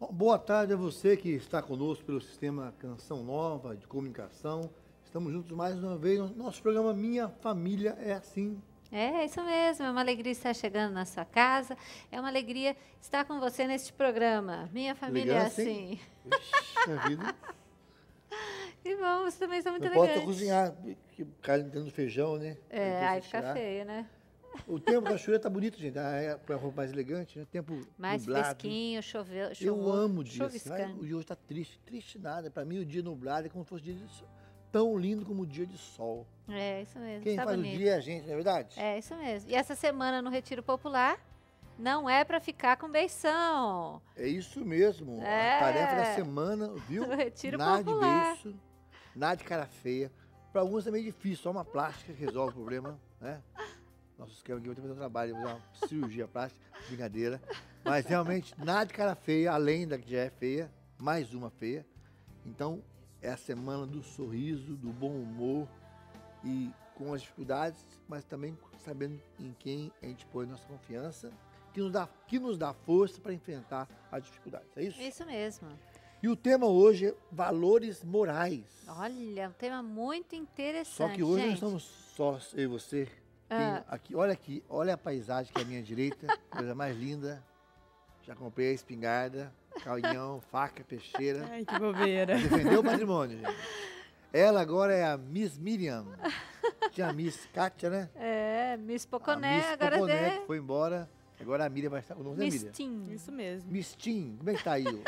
Bom, boa tarde a você que está conosco pelo sistema Canção Nova de comunicação. Estamos juntos mais uma vez no nosso programa Minha Família é Assim. É isso mesmo, é uma alegria estar chegando na sua casa, é uma alegria estar com você neste programa. Minha família é Elegância, hein? assim. Puxa vida. E bom, você também está muito Não pode elegante. cozinhar, que o cara dentro do feijão, né? Aí fica feio, né? O tempo da chuva tá bonito, gente. É a roupa mais elegante, né? Tempo Mais nublado. fresquinho, choveu, Eu amo o dia. Assim. chuviscando. O dia hoje tá triste. Triste nada. Para mim, o dia nublado é como se fosse dia de sol. Tão lindo como o dia de sol. É, isso mesmo. Quem tá faz bonito. o dia é a gente, não é verdade? É, isso mesmo. E essa semana no Retiro Popular não é para ficar com beição. É isso mesmo. É. A tarefa da semana, viu? No Retiro Nada Popular. de beiço, nada de cara feia. Para alguns é meio difícil, só uma plástica que resolve o problema, né? Nosso esquema aqui vai ter que fazer um trabalho, fazer uma cirurgia plástica, brincadeira. Mas realmente, nada de cara feia, além da que já é feia, mais uma feia. Então, é a semana do sorriso, do bom humor e com as dificuldades, mas também sabendo em quem a gente põe nossa confiança, que nos dá força para enfrentar as dificuldades. É isso? Isso mesmo. E o tema hoje é valores morais. Olha, um tema muito interessante, Só que hoje gente. nós estamos só eu e você. Aqui, olha a paisagem que é à minha direita, coisa mais linda. Já comprei a espingarda, canhão, faca, peixeira. Ai, que bobeira. Defendeu o patrimônio, gente. Ela agora é a Miss Miriam. Tinha a Miss Kátia, né? É, Miss A Poconé, Miss agora Poconé, é que foi embora. Agora a Miriam vai estar. O nome é Miss Miriam. Tim. Isso mesmo. Miss Tim, como é que tá aí?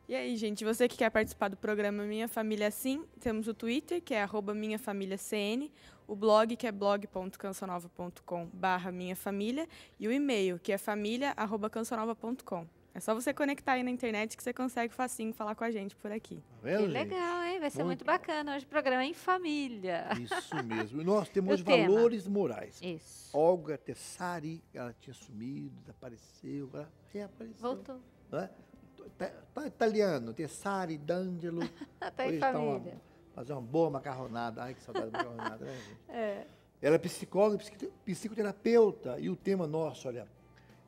E aí, gente, você que quer participar do programa Minha Família Sim, temos o Twitter, que é @minhafamiliacn, o blog, que é blog.cancionova.com/minhafamilia, e o e-mail, que é família@cancionova.com. É só você conectar aí na internet que você consegue facinho falar com a gente por aqui. Tá Que vendo, gente? legal, hein? Vai ser muito Muito bacana hoje o programa é em família. Isso mesmo. E nós temos E o hoje tema? valores morais. Isso. Olga Tessari, ela tinha sumido, desapareceu, agora reapareceu. Voltou. Né? Tá italiano, Tessari, D'Angelo. Tá em Hoje família. fazer uma boa macarronada. Ai, que saudade da macarronada, né, gente? É. Ela é psicóloga e psicoterapeuta. E o tema nosso, olha,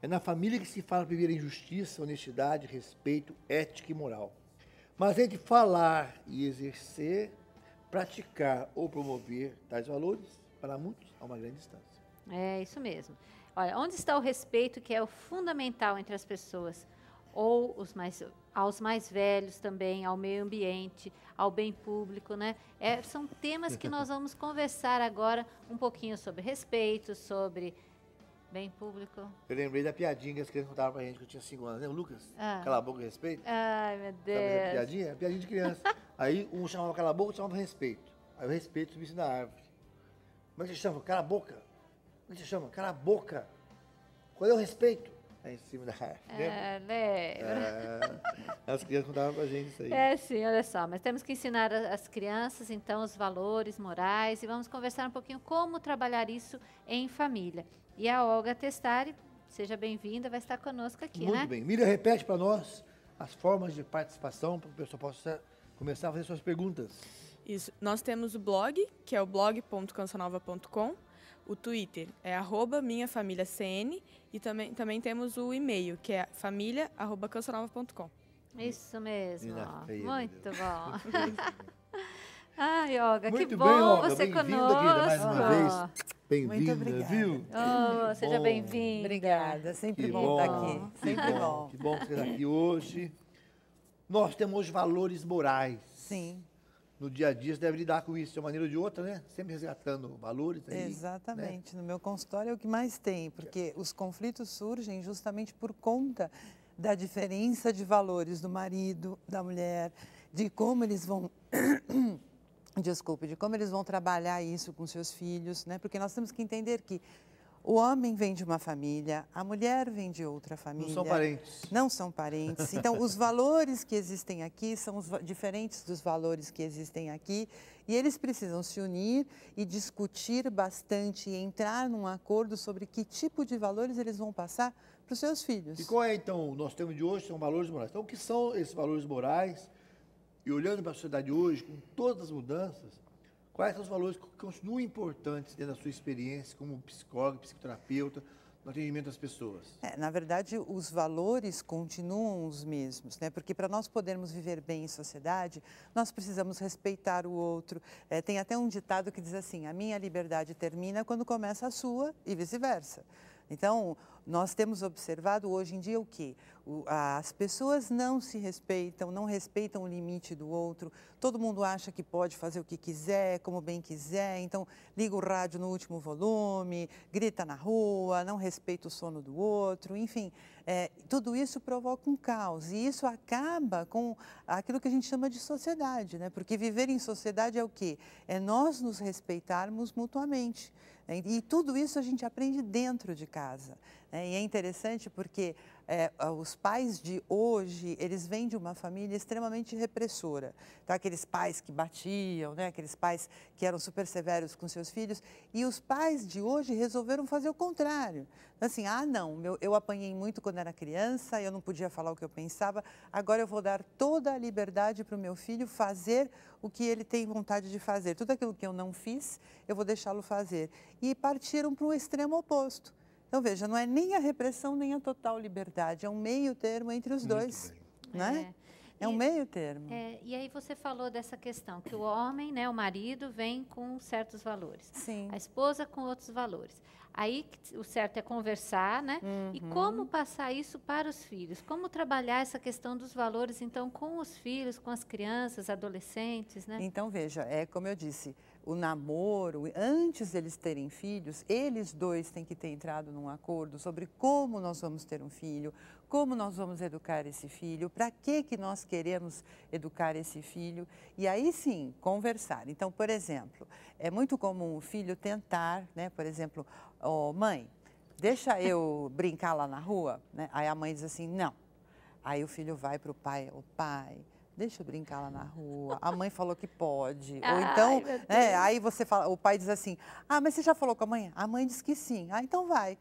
é na família que se fala viver em justiça, honestidade, respeito, ética e moral. Mas entre falar e exercer, praticar ou promover tais valores, para muitos, há uma grande distância. É isso mesmo. Olha, onde está o respeito que é o fundamental entre as pessoas? Ou aos mais velhos também, ao meio ambiente, ao bem público, né? São temas que nós vamos conversar agora um pouquinho sobre respeito, sobre bem público. Eu lembrei da piadinha que as crianças contavam pra gente, que eu tinha 5 anos, né? O Lucas, Ah. cala a boca, respeito. Ai, meu Sabe essa Deus. piadinha? Piadinha de criança. Aí um chamava cala a boca, outro chamava respeito. Aí o respeito subisse na árvore. Como é que você chama? Cala a boca. Como é que você chama? Cala a boca. Qual é o respeito? Aí em cima da árvore. Lembra? Lembra? As crianças contavam pra gente isso aí. É, sim, olha só. Mas temos que ensinar as crianças, então, os valores morais e vamos conversar um pouquinho como trabalhar isso em família. E a Olga Testari, seja bem-vinda, vai estar conosco aqui, né? Muito bem. Miriam, repete para nós as formas de participação para que o pessoal possa começar a fazer suas perguntas. Isso. Nós temos o blog, que é o blog.cancionova.com, o Twitter é @minhafamiliacn e também temos o e-mail, que é família@cancionova.com. Isso mesmo. Menina feia, meu Muito Deus. bom. Ai, Olga, Muito que bem, bom Olga. você Bem-vinda, conosco. querida, mais uma vez. Muito Bem-vinda, obrigada. viu? Oh, seja bom. bem-vinda. Obrigada, sempre Que bom estar bom, aqui. que Sempre bom. bom. Que bom que você está aqui hoje. Nós temos hoje valores morais. Sim, No dia a dia você deve lidar com isso de uma maneira ou de outra, né? Sempre resgatando valores. Aí, exatamente. No meu consultório é o que mais tem, porque os conflitos surgem justamente por conta da diferença de valores do marido, da mulher, de como eles vão... Desculpe, de como eles vão trabalhar isso com seus filhos, né? Porque nós temos que entender que o homem vem de uma família, a mulher vem de outra família. Não são parentes. Não são parentes. Então, os valores que existem aqui são diferentes dos valores que existem aqui e eles precisam se unir e discutir bastante e entrar num acordo sobre que tipo de valores eles vão passar para os seus filhos. E qual é, então, o nosso tema de hoje? São valores morais. Então, o que são esses valores morais? E olhando para a sociedade hoje, com todas as mudanças, quais são os valores que continuam importantes dentro da sua experiência como psicólogo, psicoterapeuta, no atendimento às pessoas? Na verdade, os valores continuam os mesmos, né? Porque para nós podermos viver bem em sociedade, nós precisamos respeitar o outro. Tem até um ditado que diz assim, a minha liberdade termina quando começa a sua e vice-versa. Então, nós temos observado hoje em dia o quê? As pessoas não se respeitam, não respeitam o limite do outro, todo mundo acha que pode fazer o que quiser, como bem quiser, então liga o rádio no último volume, grita na rua, não respeita o sono do outro, enfim, tudo isso provoca um caos e isso acaba com aquilo que a gente chama de sociedade, né? Porque viver em sociedade é o quê? É nós nos respeitarmos mutuamente. E tudo isso a gente aprende dentro de casa. E é interessante porque os pais de hoje, eles vêm de uma família extremamente repressora. Então, aqueles pais que batiam, né? Aqueles pais que eram super severos com seus filhos. E os pais de hoje resolveram fazer o contrário. Assim, não, eu apanhei muito quando era criança, eu não podia falar o que eu pensava, agora eu vou dar toda a liberdade para o meu filho fazer o que ele tem vontade de fazer. Tudo aquilo que eu não fiz, eu vou deixá-lo fazer. E partiram para o extremo oposto. Então, veja, não é nem a repressão, nem a total liberdade, é um meio termo entre os dois, né? É um meio termo. E aí você falou dessa questão, que o homem, né, o marido, vem com certos valores. Sim. A esposa com outros valores. Aí o certo é conversar, né? E como passar isso para os filhos? Como trabalhar essa questão dos valores, então, com os filhos, com as crianças, adolescentes, né? Então, veja, como eu disse, o namoro, antes deles terem filhos, eles dois têm que ter entrado num acordo sobre como nós vamos ter um filho, como nós vamos educar esse filho, para que nós queremos educar esse filho. E aí sim, conversar. Então, por exemplo, é muito comum o filho tentar, né, por exemplo, mãe, deixa eu brincar lá na rua, né? Aí a mãe diz assim, não. Aí o filho vai para o pai, pai, deixa eu brincar lá na rua. A mãe falou que pode. Ou então, aí você fala, o pai diz assim, mas você já falou com a mãe? A mãe diz que sim. Então vai.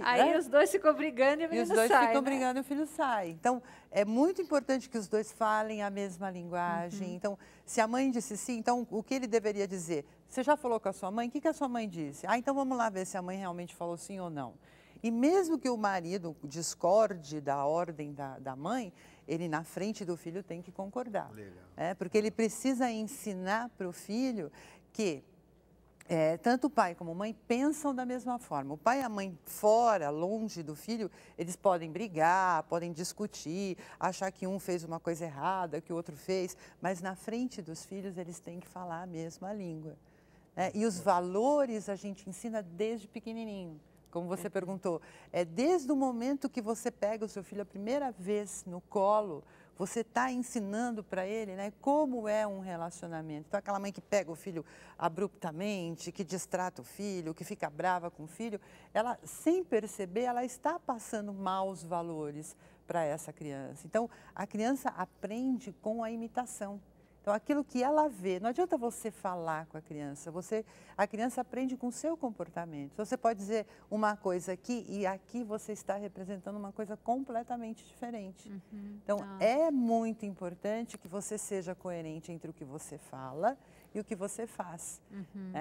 Aí os dois ficam brigando e o menino sai. E os dois ficam brigando e o filho sai. Então, é muito importante que os dois falem a mesma linguagem. Então, se a mãe disse sim, então o que ele deveria dizer? Você já falou com a sua mãe? O que a sua mãe disse? Então vamos lá ver se a mãe realmente falou sim ou não. E mesmo que o marido discorde da ordem da mãe, ele na frente do filho tem que concordar. Legal. Porque ele precisa ensinar para o filho que tanto o pai como a mãe pensam da mesma forma. O pai e a mãe fora, longe do filho, eles podem brigar, podem discutir, achar que um fez uma coisa errada, que o outro fez, mas na frente dos filhos eles têm que falar a mesma língua. E os valores a gente ensina desde pequenininho. Como você perguntou, desde o momento que você pega o seu filho a primeira vez no colo, você está ensinando para ele, né, como é um relacionamento. Então, aquela mãe que pega o filho abruptamente, que distrata o filho, que fica brava com o filho, ela, sem perceber, ela está passando maus valores para essa criança. Então, a criança aprende com a imitação. Então, aquilo que ela vê, não adianta você falar com a criança, a criança aprende com o seu comportamento. Então, você pode dizer uma coisa aqui e aqui você está representando uma coisa completamente diferente. Então, é muito importante que você seja coerente entre o que você fala e o que você faz.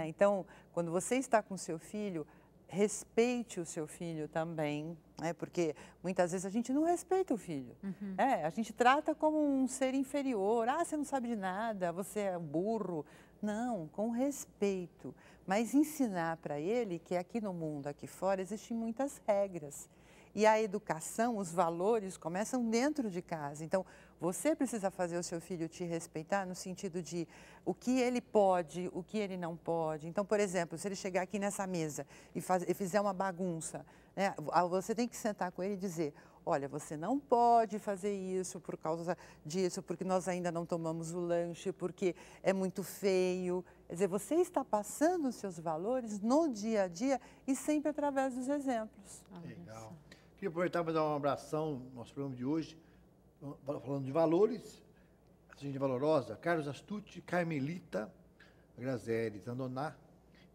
Então, quando você está com o seu filho, respeite o seu filho também, porque muitas vezes a gente não respeita o filho. A gente trata como um ser inferior. Você não sabe de nada, você é burro. Não, com respeito. Mas ensinar para ele que aqui no mundo, aqui fora, existem muitas regras. E a educação, os valores começam dentro de casa. Então, você precisa fazer o seu filho te respeitar no sentido de o que ele pode, o que ele não pode. Então, por exemplo, se ele chegar aqui nessa mesa e fizer uma bagunça, né, você tem que sentar com ele e dizer, olha, você não pode fazer isso por causa disso, porque nós ainda não tomamos o lanche, porque é muito feio. Quer dizer, você está passando os seus valores no dia a dia e sempre através dos exemplos. Legal. Queria aproveitar para dar um abração no nosso programa de hoje, falando de valores, a gente valorosa, Carlos Astucci, Carmelita, Graziele Zandoná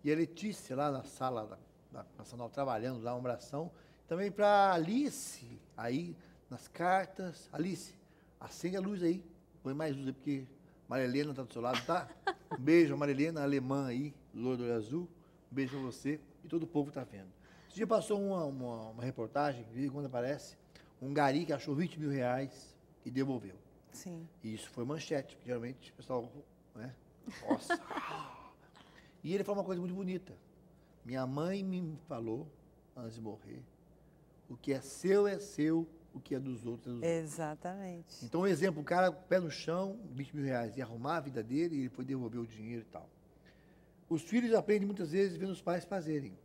e a Letícia, lá na sala da Nacional, trabalhando lá, uma abração. Também para Alice, aí nas cartas. Alice, acende a luz aí, põe mais luz aí, porque Maria Helena está do seu lado, tá? Um beijo, Maria Helena, alemã aí, loiro azul. Um beijo para você e todo o povo que está vendo. Esse dia passou uma reportagem, vi quando aparece, um gari que achou 20 mil reais e devolveu. Sim. E isso foi manchete, porque geralmente o pessoal, né? Nossa! E ele falou uma coisa muito bonita. Minha mãe me falou, antes de morrer, o que é seu, o que é dos outros é dos outros. Exatamente. Então, um exemplo, o cara, pé no chão, 20 mil reais, ia arrumar a vida dele e ele foi devolver o dinheiro e tal. Os filhos aprendem muitas vezes vendo os pais fazerem.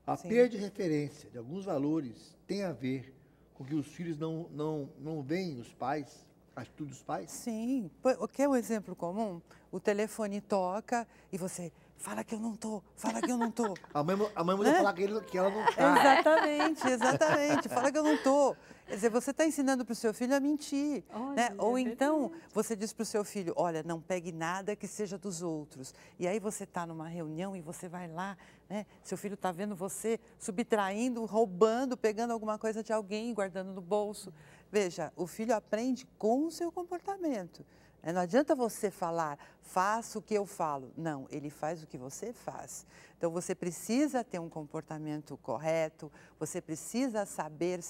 A Sim. perda de referência de alguns valores tem a ver com que os filhos não veem os pais, a atitude dos pais. Sim. O que é um exemplo comum? O telefone toca e você fala que eu não tô, fala que eu não tô. A mãe manda falar que ela não está. Exatamente, exatamente. Fala que eu não tô. Quer dizer, você está ensinando para o seu filho a mentir. Olha, Né? Ou é então, você diz para o seu filho, olha, não pegue nada que seja dos outros. E aí você está numa reunião e você vai lá, né? Seu filho está vendo você subtraindo, roubando, pegando alguma coisa de alguém, guardando no bolso. Veja, o filho aprende com o seu comportamento. Não adianta você falar, faça o que eu falo. Não, ele faz o que você faz. Então, você precisa ter um comportamento correto, você precisa saber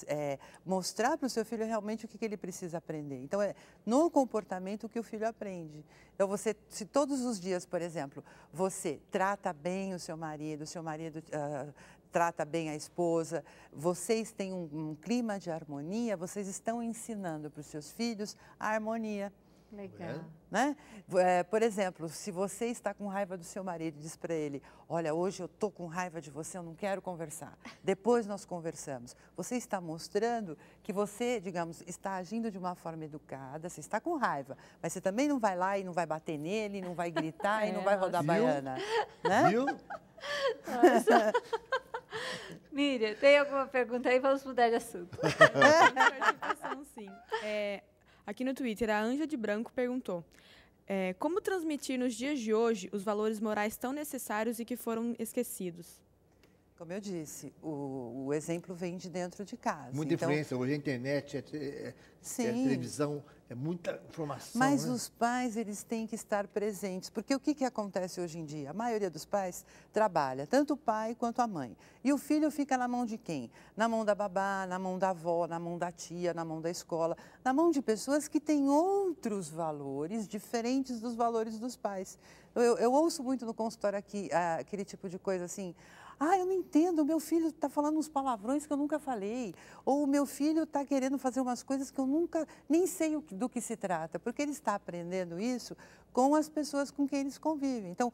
mostrar para o seu filho realmente o que ele precisa aprender. Então, é no comportamento que o filho aprende. Então, se todos os dias, por exemplo, você trata bem o seu marido trata bem a esposa, vocês têm um clima de harmonia, vocês estão ensinando para os seus filhos a harmonia. Legal. Né? Por exemplo, se você está com raiva do seu marido e diz para ele, olha, hoje eu estou com raiva de você, eu não quero conversar. Depois nós conversamos. Você está mostrando que você, digamos, está agindo de uma forma educada, você está com raiva, mas você também não vai lá e não vai bater nele, não vai gritar e não vai rodar Viu? baiana. Né? Viu? Miriam, tem alguma pergunta aí? Vamos mudar de assunto. Participação, sim. Aqui no Twitter, a Anja de Branco perguntou, como transmitir nos dias de hoje os valores morais tão necessários e que foram esquecidos? Como eu disse, o exemplo vem de dentro de casa. Muita Então, influência. Hoje a internet, a televisão, é muita informação. mas né? os pais, eles têm que estar presentes, porque o que acontece hoje em dia? A maioria dos pais trabalha, tanto o pai quanto a mãe. E o filho fica na mão de quem? Na mão da babá, na mão da avó, na mão da tia, na mão da escola, na mão de pessoas que têm outros valores diferentes dos valores dos pais. Eu ouço muito no consultório aqui aquele tipo de coisa assim, eu não entendo, o meu filho está falando uns palavrões que eu nunca falei. Ou o meu filho está querendo fazer umas coisas que eu nem sei do que se trata, porque ele está aprendendo isso com as pessoas com quem eles convivem. Então,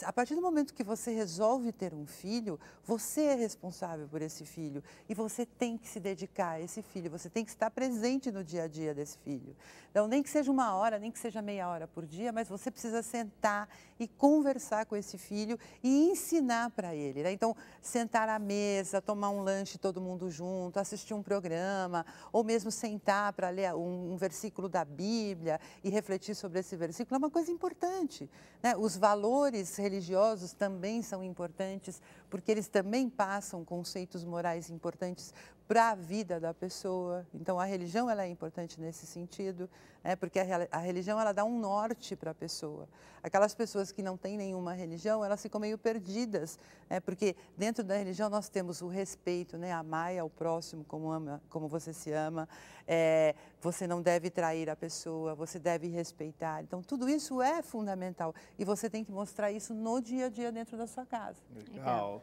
a partir do momento que você resolve ter um filho, você é responsável por esse filho e você tem que se dedicar a esse filho, você tem que estar presente no dia a dia desse filho. Então, nem que seja 1 hora, nem que seja meia hora por dia, mas você precisa sentar e conversar com esse filho e ensinar para ele, né? Então, sentar à mesa, tomar um lanche todo mundo junto, assistir um programa, ou mesmo sentar para ler um versículo da Bíblia e refletir sobre esse versículo, é uma coisa importante, né? Os valores religiosos também são importantes, porque eles também passam conceitos morais importantes para a vida da pessoa. Então, a religião ela é importante nesse sentido, né? Porque a religião ela dá um norte para a pessoa. Aquelas pessoas que não têm nenhuma religião, elas ficam meio perdidas, né? Porque dentro da religião nós temos o respeito, né? Amar ao próximo como você se ama, você não deve trair a pessoa, você deve respeitar. Então, tudo isso é fundamental e você tem que mostrar isso no dia a dia dentro da sua casa. Legal.